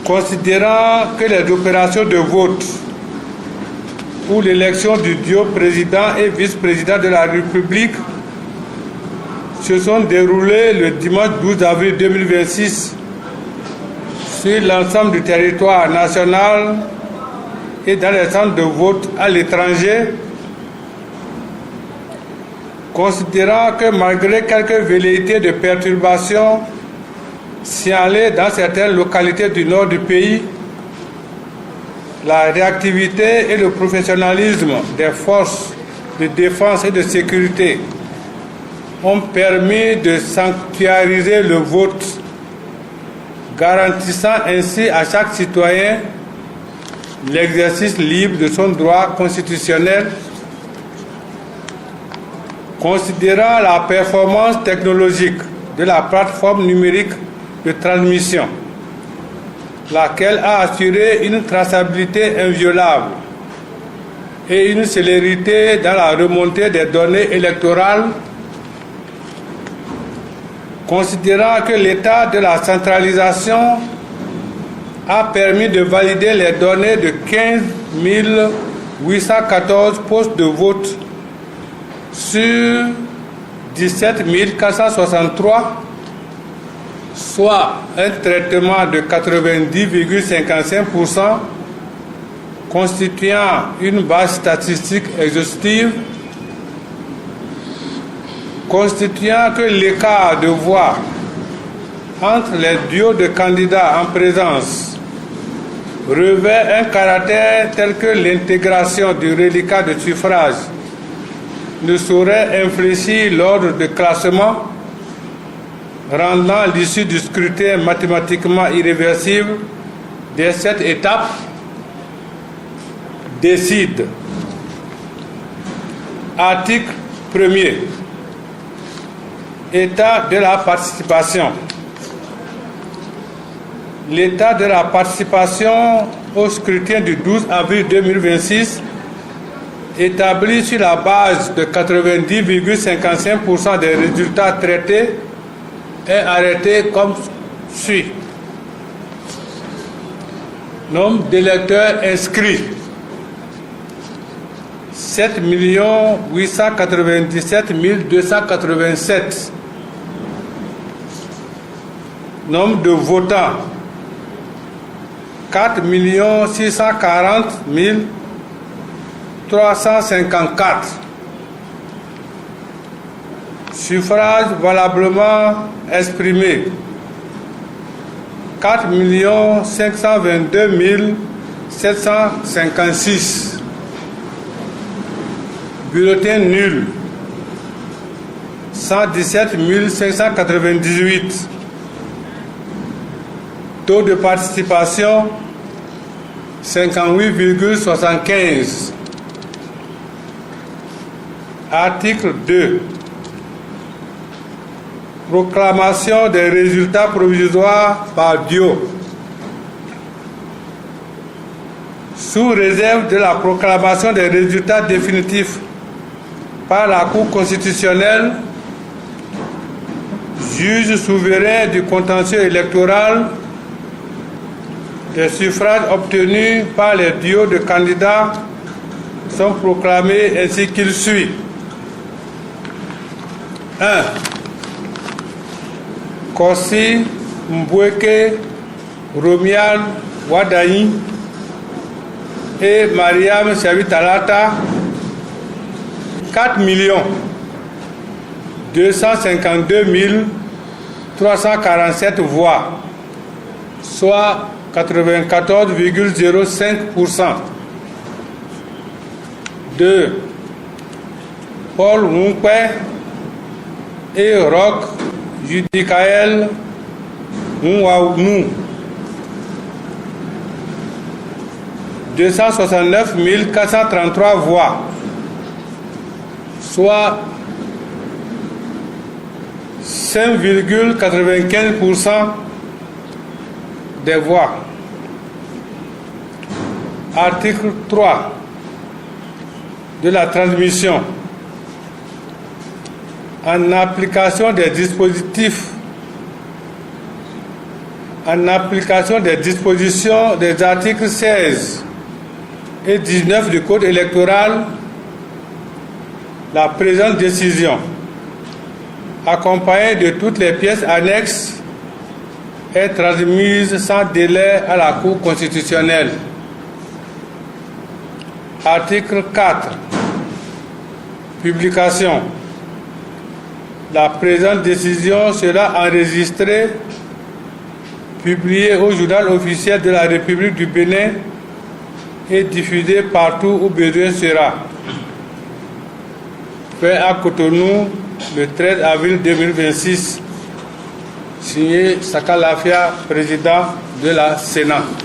Considérant que les opérations de vote pour l'élection du duo président et vice-président de la République se sont déroulées le dimanche 12 avril 2026 sur l'ensemble du territoire national et dans les centres de vote à l'étranger, considérant que malgré quelques velléités de perturbations signalées dans certaines localités du nord du pays, la réactivité et le professionnalisme des forces de défense et de sécurité ont permis de sanctuariser le vote, garantissant ainsi à chaque citoyen l'exercice libre de son droit constitutionnel. Considérant la performance technologique de la plateforme numérique de transmission, laquelle a assuré une traçabilité inviolable et une célérité dans la remontée des données électorales, considérant que l'état de la centralisation a permis de valider les données de 15 814 postes de vote sur 17 463, soit un traitement de 90,55%, constituant une base statistique exhaustive, constituant que l'écart de voix entre les duos de candidats en présence revêt un caractère tel que l'intégration du reliquat de suffrage ne saurait infléchir l'ordre de classement, rendant l'issue du scrutin mathématiquement irréversible dès cette étape, décide. Article 1er. État de la participation. L'état de la participation au scrutin du 12 avril 2026, établi sur la base de 90,55% des résultats traités, est arrêté comme suit. Nombre d'électeurs inscrits 7 897 287. Nombre de votants 4 640 354. Suffrages valablement exprimés 4 522 756. Bulletins nuls 117 598. Taux de participation 58,75. Article 2. Proclamation des résultats provisoires par duo. Sous réserve de la proclamation des résultats définitifs par la Cour constitutionnelle, juge souverain du contentieux électoral, les suffrages obtenus par les duos de candidats sont proclamés ainsi qu'il suit. 1. Kossi Mbweke Romial Wadayi et Mariam Chavitalata, 4 252 347 voix, soit 94,05%. 2. Paul Wunkwe et Roch Judikael Mouaounou, 269 433 voix, soit 5,95% des voix. Article 3 de la transmission. En application des dispositifs en application des dispositions des articles 16 et 19 du Code électoral, la présente décision, accompagnée de toutes les pièces annexes, est transmise sans délai à la Cour constitutionnelle. Article 4. Publication. La présente décision sera enregistrée, publiée au Journal officiel de la République du Bénin et diffusée partout où besoin sera. Fait à Cotonou le 13 avril 2026. Signé Saka Lafia, président de la Sénat.